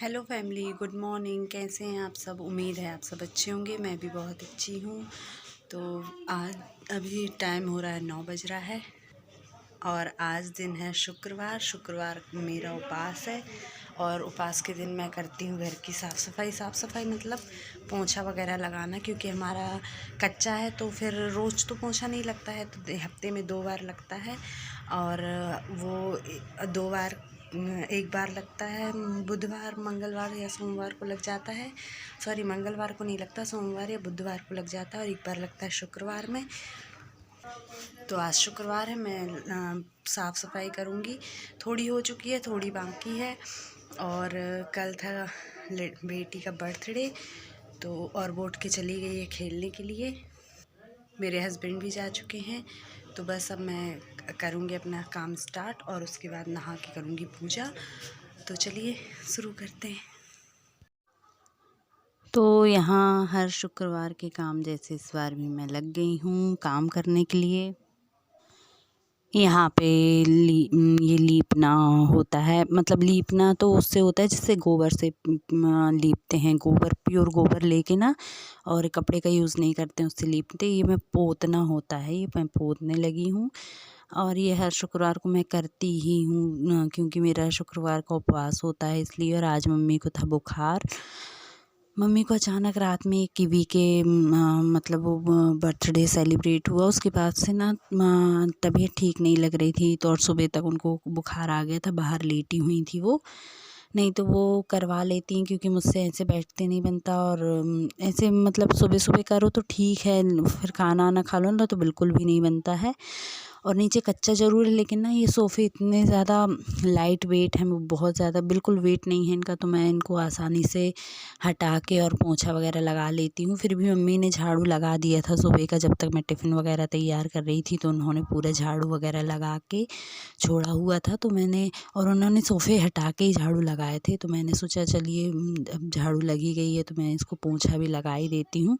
Hello family, good morning. कैसे हैं आप सब? उम्मीद है आप सब अच्छे होंगे। मैं भी बहुत अच्छी हूँ। तो आज अभी टाइम हो रहा है 9 बज रहा है और आज दिन है शुक्रवार। शुक्रवार मेरा उपवास है और उपवास के दिन मैं करती हूँ घर की साफ़ सफाई मतलब पोंछा वगैरह लगाना, क्योंकि हमारा कच्चा है तो फिर रोज़ तो पोंछा नहीं लगता है, तो हफ्ते में 2 बार लगता है। और वो 2 बार, एक बार लगता है बुधवार, मंगलवार या सोमवार को लग जाता है। सॉरी, मंगलवार को नहीं लगता, सोमवार या बुधवार को लग जाता है और एक बार लगता है शुक्रवार में। तो आज शुक्रवार है, मैं साफ़ सफाई करूँगी। थोड़ी हो चुकी है, थोड़ी बाकी है। और कल था बेटी का बर्थडे, तो और वो उठ के चली गई है खेलने के लिए। मेरे हस्बैंड भी जा चुके हैं। तो बस अब मैं करूँगी अपना काम स्टार्ट और उसके बाद नहा के करूँगी पूजा। तो चलिए शुरू करते हैं। तो यहाँ हर शुक्रवार के काम जैसे इस बार भी मैं लग गई हूँ काम करने के लिए। यहाँ पे ये लीपना होता है, मतलब लीपना तो उससे होता है जिससे गोबर से लीपते हैं। गोबर, प्योर गोबर लेके ना, और कपड़े का यूज़ नहीं करते, उससे लीपते। ये मैं पोतना होता है, ये मैं पोतने लगी हूँ। और ये हर शुक्रवार को मैं करती ही हूँ, क्योंकि मेरा शुक्रवार का उपवास होता है इसलिए। और आज मम्मी को था बुखार। मम्मी को अचानक रात में कीवी के मतलब वो बर्थडे सेलिब्रेट हुआ, उसके बाद से ना तबीयत ठीक नहीं लग रही थी। तो और सुबह तक उनको बुखार आ गया था, बाहर लेटी हुई थी वो। नहीं तो वो करवा लेती हैं, क्योंकि मुझसे ऐसे बैठते नहीं बनता। और ऐसे मतलब सुबह सुबह करो तो ठीक है, फिर खाना वाना खा लो ना तो बिल्कुल भी नहीं बनता है। और नीचे कच्चा ज़रूर है, लेकिन ना ये सोफ़े इतने ज़्यादा लाइट वेट हैं, वो बहुत ज़्यादा बिल्कुल वेट नहीं है इनका, तो मैं इनको आसानी से हटा के और पोंछा वगैरह लगा लेती हूँ। फिर भी मम्मी ने झाड़ू लगा दिया था सुबह का, जब तक मैं टिफ़िन वगैरह तैयार कर रही थी, तो उन्होंने पूरा झाड़ू वगैरह लगा के छोड़ा हुआ था। तो मैंने, और उन्होंने सोफ़े हटा के ही झाड़ू लगाए थे, तो मैंने सोचा चलिए अब झाड़ू लगी गई है तो मैं इसको पोंछा भी लगा ही देती हूँ।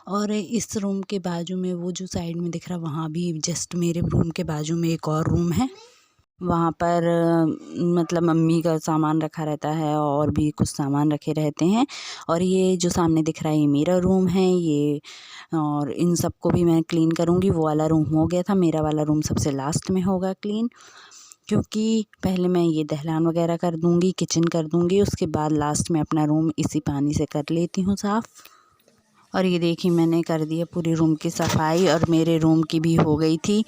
और इस रूम के बाजू में, वो जो साइड में दिख रहा, वहाँ भी जस्ट मेरे रूम के बाजू में एक और रूम है। वहाँ पर मतलब मम्मी का सामान रखा रहता है और भी कुछ सामान रखे रहते हैं। और ये जो सामने दिख रहा है ये मेरा रूम है ये। और इन सबको भी मैं क्लीन करूँगी। वो वाला रूम हो गया था, मेरा वाला रूम सबसे लास्ट में होगा क्लीन, क्योंकि पहले मैं ये दहलान वगैरह कर दूँगी, किचन कर दूँगी, उसके बाद लास्ट में अपना रूम इसी पानी से कर लेती हूँ साफ़। और ये देखिए मैंने कर दिया पूरे रूम की सफाई, और मेरे रूम की भी हो गई थी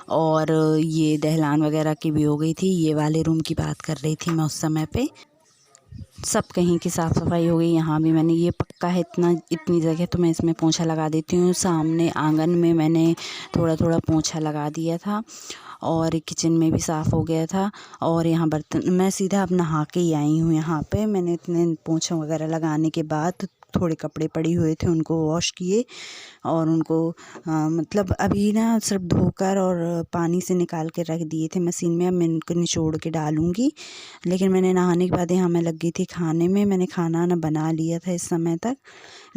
और ये दहलान वगैरह की भी हो गई थी। ये वाले रूम की बात कर रही थी मैं उस समय पे। सब कहीं की साफ़ सफाई हो गई। यहाँ भी मैंने, ये पक्का है इतनी जगह तो मैं इसमें पोंछा लगा देती हूँ। सामने आंगन में मैंने थोड़ा थोड़ा पोंछा लगा दिया था और किचन में भी साफ़ हो गया था। और यहाँ बर्तन, मैं सीधा अब नहा के ही आई हूँ। यहाँ पे मैंने इतने पोंछा वगैरह लगाने के बाद थोड़े कपड़े पड़े हुए थे, उनको वॉश किए और उनको मतलब अभी ना सिर्फ धोकर और पानी से निकाल के रख दिए थे मशीन में। अब मैं इनको निचोड़ के डालूँगी। लेकिन मैंने नहाने के बाद यहाँ मैं लग गई थी खाने में। मैंने खाना ना बना लिया था इस समय तक।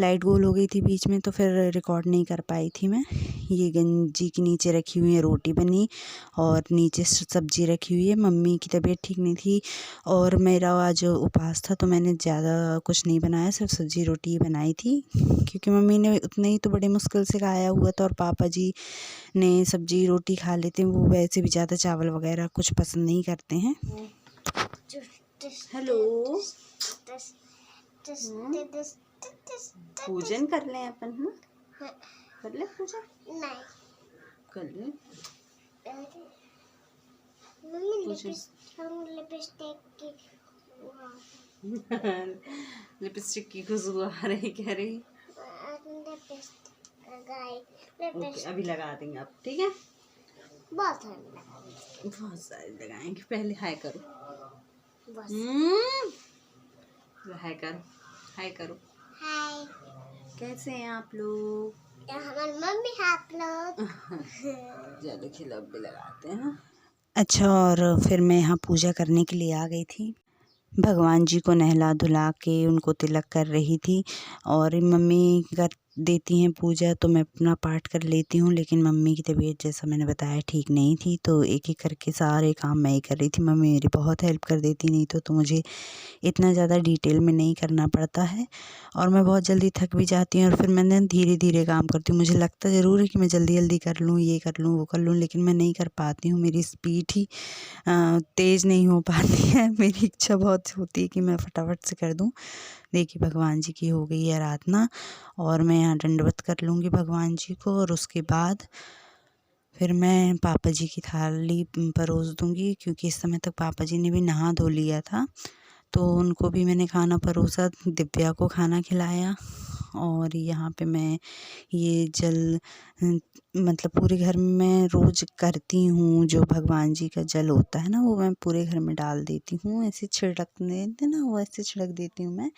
लाइट गोल हो गई थी बीच में, तो फिर रिकॉर्ड नहीं कर पाई थी मैं। ये गंजी के नीचे रखी हुई है रोटी बनी, और नीचे सब्ज़ी रखी हुई है। मम्मी की तबीयत ठीक नहीं थी और मेरा आज उपवास था, तो मैंने ज़्यादा कुछ नहीं बनाया, सिर्फ सब्ज़ी रोटी ही बनाई थी, क्योंकि मम्मी ने उतने ही तो बड़े मुश्किल से खाया हुआ था। और पापा जी ने सब्ज़ी रोटी खा लेते हैं, वो वैसे भी ज़्यादा चावल वगैरह कुछ पसंद नहीं करते हैं। हेलो, पूजन कर लें अपन, है कर ले पूजा, नहीं कर ले लिपस्टिक की खुशबू आ रही, कह रही ओके अभी लगा देंगे आप, ठीक है? बहुत सारे लगाएंगे। पहले हाय करो, हाय करो, हाय करो, हाय। कैसे हैं आप लोग? हमारी मम्मी आप लोग ज़्यादा खिलाफ भी लगाते हैं। अच्छा, और फिर मैं यहाँ पूजा करने के लिए आ गई थी। भगवान जी को नहला धुला के उनको तिलक कर रही थी। और मम्मी देती हैं पूजा तो मैं अपना पाठ कर लेती हूँ, लेकिन मम्मी की तबीयत जैसा मैंने बताया ठीक नहीं थी, तो एक एक करके सारे काम मैं ही कर रही थी। मम्मी मेरी बहुत हेल्प कर देती, नहीं तो मुझे इतना ज़्यादा डिटेल में नहीं करना पड़ता है और मैं बहुत जल्दी थक भी जाती हूँ और फिर मैं धीरे धीरे काम करती हूँ। मुझे लगता ज़रूर है कि मैं जल्दी जल्दी कर लूँ, ये कर लूँ, वो कर लूँ, लेकिन मैं नहीं कर पाती हूँ। मेरी स्पीड ही तेज़ नहीं हो पाती है। मेरी इच्छा बहुत होती है कि मैं फटाफट से कर दूँ। देखिए भगवान जी की हो गई है आराधना और मैं यहाँ दंडवत कर लूँगी भगवान जी को और उसके बाद फिर मैं पापा जी की थाली परोस दूँगी, क्योंकि इस समय तक पापा जी ने भी नहा धो लिया था, तो उनको भी मैंने खाना परोसा, दिव्या को खाना खिलाया। और यहाँ पे मैं ये जल मतलब पूरे घर में मैं रोज़ करती हूँ, जो भगवान जी का जल होता है ना वो मैं पूरे घर में डाल देती हूँ, ऐसे छिड़कने देते ना वो ऐसे छिड़क देती हूँ मैं।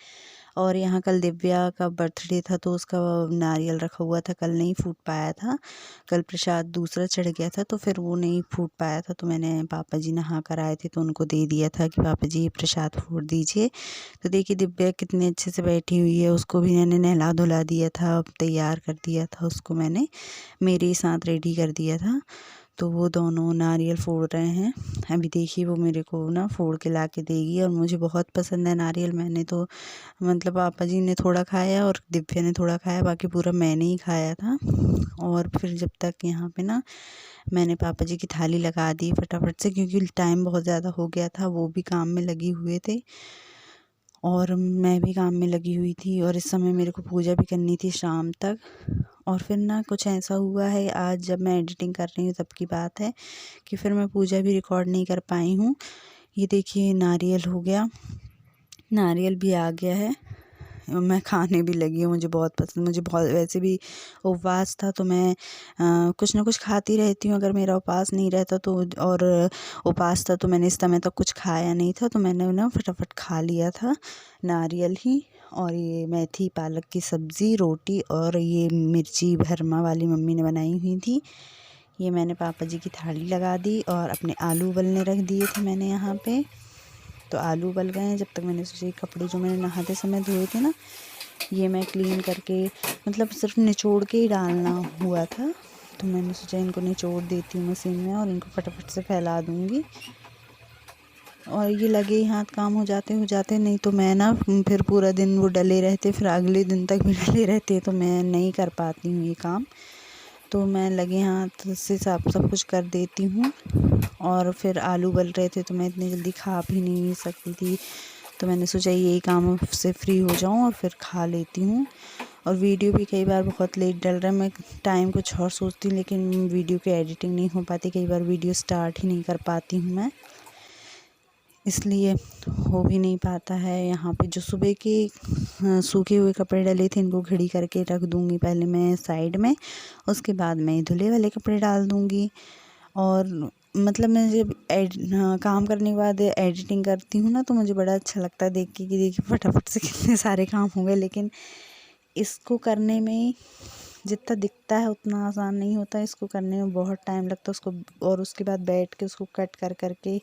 और यहाँ कल दिव्या का बर्थडे था तो उसका नारियल रखा हुआ था, कल नहीं फूट पाया था, कल प्रसाद दूसरा चढ़ गया था तो फिर वो नहीं फूट पाया था, तो मैंने पापा जी नहा कर आए थे तो उनको दे दिया था कि पापा जी ये प्रसाद फूट दीजिए। तो देखिए दिव्या कितने अच्छे से बैठी हुई है, उसको भी मैंने नहला धुला दिया था, तैयार कर दिया था उसको, मैंने मेरे साथ रेडी कर दिया था। तो वो दोनों नारियल फोड़ रहे हैं। अभी देखिए वो मेरे को ना फोड़ के ला के देगी और मुझे बहुत पसंद है नारियल। मैंने तो मतलब पापा जी ने थोड़ा खाया और दिव्या ने थोड़ा खाया, बाकी पूरा मैंने ही खाया था। और फिर जब तक यहाँ पे ना मैंने पापा जी की थाली लगा दी फटाफट से, क्योंकि टाइम बहुत ज़्यादा हो गया था, वो भी काम में लगी हुए थे और मैं भी काम में लगी हुई थी और इस समय मेरे को पूजा भी करनी थी शाम तक। और फिर ना कुछ ऐसा हुआ है, आज जब मैं एडिटिंग कर रही हूँ तब की बात है कि फिर मैं पूजा भी रिकॉर्ड नहीं कर पाई हूँ। ये देखिए नारियल हो गया, नारियल भी आ गया है, मैं खाने भी लगी हूँ। मुझे बहुत पसंद, मुझे बहुत, वैसे भी उपवास था तो मैं कुछ ना कुछ खाती रहती हूँ अगर मेरा उपवास नहीं रहता तो। और उपवास था तो मैंने इस समय तक कुछ खाया नहीं था, तो मैंने ना फटाफट खा लिया था नारियल ही। और ये मेथी पालक की सब्ज़ी, रोटी और ये मिर्ची भरमा वाली मम्मी ने बनाई हुई थी, ये मैंने पापा जी की थाली लगा दी और अपने आलू उबलने रख दिए थे मैंने यहाँ पे। तो आलू उबल गए हैं, जब तक मैंने सोचा कपड़े जो मैंने नहाते समय धोए थे ना, ये मैं क्लीन करके मतलब सिर्फ निचोड़ के ही डालना हुआ था, तो मैंने सोचा इनको निचोड़ देती हूँ मशीन में और इनको फटाफट से फैला दूँगी। और ये लगे ही हाथ काम हो जाते, नहीं तो मैं ना फिर पूरा दिन वो डले रहते, फिर अगले दिन तक भी डले रहते, तो मैं नहीं कर पाती हूँ ये काम। तो मैं लगे हाथ से सब कुछ कर देती हूँ। और फिर आलू उबल रहे थे तो मैं इतनी जल्दी खा भी नहीं सकती थी, तो मैंने सोचा यही काम से फ्री हो जाऊँ और फिर खा लेती हूँ। और वीडियो भी कई बार बहुत लेट डल रहा है, मैं टाइम कुछ और सोचती हूँ लेकिन वीडियो की एडिटिंग नहीं हो पाती, कई बार वीडियो स्टार्ट ही नहीं कर पाती हूँ मैं, इसलिए हो भी नहीं पाता है। यहाँ पे जो सुबह के सूखे हुए कपड़े डले थे इनको घड़ी करके रख दूँगी पहले मैं साइड में, उसके बाद मैं धुले वाले कपड़े डाल दूँगी। और मतलब मैं जब काम करने के बाद एडिटिंग करती हूँ ना तो मुझे बड़ा अच्छा लगता है देख के कि देखिए फटाफट से कितने सारे काम हो गए, लेकिन इसको करने में जितना दिखता है उतना आसान नहीं होता, इसको करने में बहुत टाइम लगता है उसको। और उसके बाद बैठ के उसको कट कर करके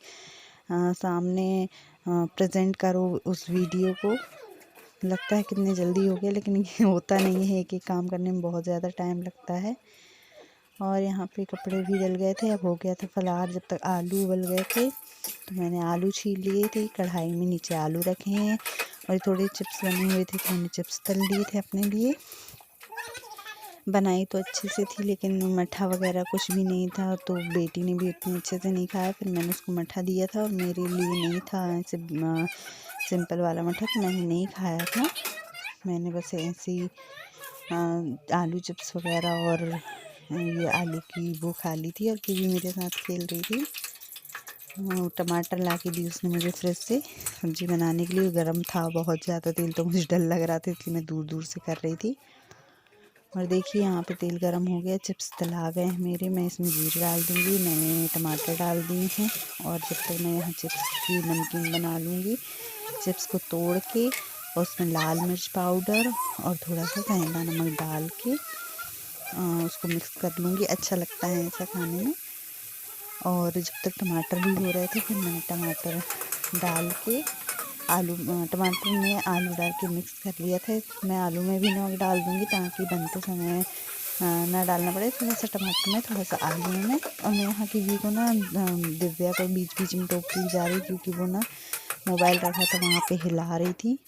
सामने प्रेजेंट करो उस वीडियो को, लगता है कितनी जल्दी हो गया, लेकिन ये होता नहीं है, एक एक काम करने में बहुत ज़्यादा टाइम लगता है। और यहाँ पे कपड़े भी जल गए थे, अब हो गया था फलार। जब तक आलू उबल गए थे तो मैंने आलू छील लिए थे, कढ़ाई में नीचे आलू रखे हैं और थोड़े चिप्स बने हुए थे तो मैंने चिप्स तल लिए थे अपने लिए। बनाई तो अच्छे से थी लेकिन मट्ठा वगैरह कुछ भी नहीं था, तो बेटी ने भी उतने अच्छे से नहीं खाया, फिर मैंने उसको मट्ठा दिया था और मेरे लिए नहीं था ऐसे सिंपल वाला मट्ठा, तो मैंने नहीं खाया था। मैंने बस ऐसे ही आलू चिप्स वगैरह और ये आलू की वो खा ली थी। और कीवी मेरे साथ खेल रही थी, टमाटर ला के दी उसने मुझे फ्रिज से सब्ज़ी बनाने के लिए, गर्म था बहुत ज़्यादा तेल, तो मुझे डर लग रहा था इसलिए मैं दूर दूर से कर रही थी। और देखिए यहाँ पे तेल गरम हो गया, चिप्स तला गए हैं मेरे, मैं इसमें जीरे डाल दूँगी, मैंने टमाटर डाल दिए हैं। और जब तक मैं यहाँ चिप्स की नमकीन बना लूँगी, चिप्स को तोड़ के और उसमें लाल मिर्च पाउडर और थोड़ा सा सेंधा नमक डाल के उसको मिक्स कर लूँगी, अच्छा लगता है ऐसा खाने में। और जब तक टमाटर भी हो रहे थे फिर मैंने टमाटर डाल के टमाटर में आलू डाल के मिक्स कर लिया था। मैं आलू में भी नमक डाल दूँगी ताकि बनते समय ना डालना पड़े। थोड़ा सा टमाटर में, थोड़ा सा आलू में। और मैं यहाँ कीवी को ना दिव्या को बीच बीच में टोकती जा रही, क्योंकि वो ना मोबाइल रखा था वहाँ पे हिला रही थी।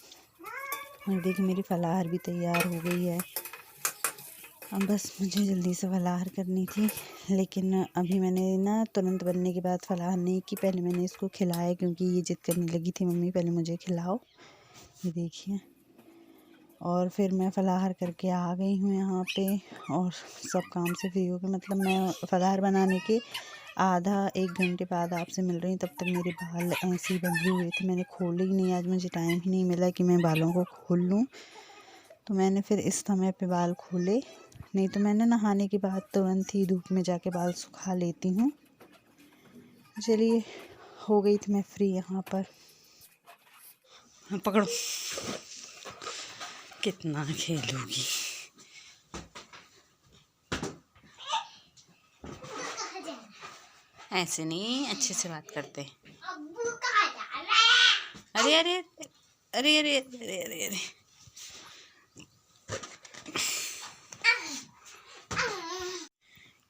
और देखिए मेरी फलाहार भी तैयार हो गई है। अब बस मुझे जल्दी से फलाहार करनी थी, लेकिन अभी मैंने ना तुरंत बनने के बाद फलाहार नहीं की। पहले मैंने इसको खिलाया, क्योंकि ये जिद करने लगी थी मम्मी पहले मुझे खिलाओ। ये देखिए, और फिर मैं फलाहार करके आ गई हूँ यहाँ पे, और सब काम से फ्री हो गई। मतलब मैं फलाहार बनाने के आधा 1 घंटे बाद आपसे मिल रही हूँ। तब तक मेरे बाल ऐसे ही बंधे हुए थे, मैंने खोले ही नहीं। आज मुझे टाइम ही नहीं मिला कि मैं बालों को खोल लूँ, तो मैंने फिर इस समय पे बाल खोले। नहीं तो मैंने नहाने के बाद तुरंत ही धूप में जाके बाल सुखा लेती हूँ। चलिए, हो गई थी मैं फ्री यहाँ पर। हाँ, पकड़ो, कितना खेलोगी। ऐसे नहीं, अच्छे से बात करते। अरे अरे अरे अरे अरे अरे अरे,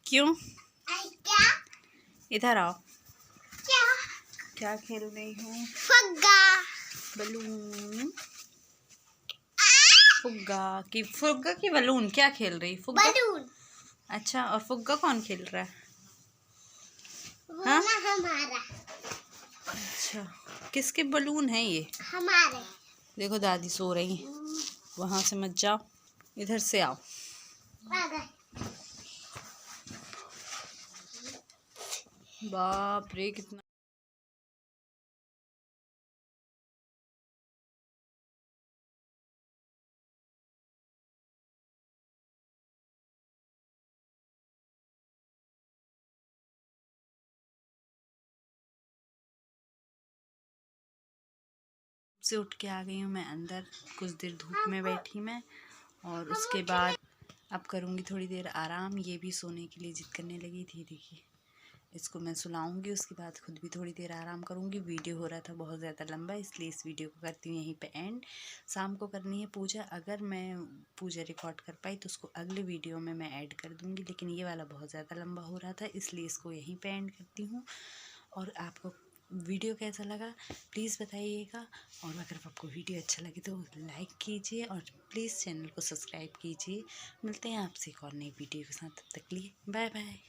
क्यों? इधर आओ। क्या खेल रही हूँ? फुग्गा, बलून, फुग्गा की बलून। क्या खेल रही? फुग्गा बलून। अच्छा, और फुग्गा कौन खेल रहा है? हाँ? हमारा। अच्छा, किसके बलून है ये? हमारे। देखो दादी सो रही है, वहां से मत जाओ, इधर से आओ। बाप रे, कितना से उठ के आ गई हूँ मैं अंदर। कुछ देर धूप में बैठी मैं, और उसके बाद अब करूँगी थोड़ी देर आराम। ये भी सोने के लिए जिद करने लगी थी। देखिए, इसको मैं सुलाऊंगी, उसके बाद खुद भी थोड़ी देर आराम करूँगी। वीडियो हो रहा था बहुत ज़्यादा लंबा, इसलिए इस वीडियो को करती हूँ यहीं पे एंड। शाम को करनी है पूजा। अगर मैं पूजा रिकॉर्ड कर पाई तो उसको अगले वीडियो में मैं ऐड कर दूँगी, लेकिन ये वाला बहुत ज़्यादा लंबा हो रहा था, इसलिए इसको यहीं पे एंड करती हूँ। और आपको वीडियो कैसा लगा प्लीज़ बताइएगा, और अगर आपको वीडियो अच्छा लगे तो लाइक कीजिए, और प्लीज़ चैनल को सब्सक्राइब कीजिए। मिलते हैं आपसे एक और नई वीडियो के साथ, तब तक के लिए बाय बाय।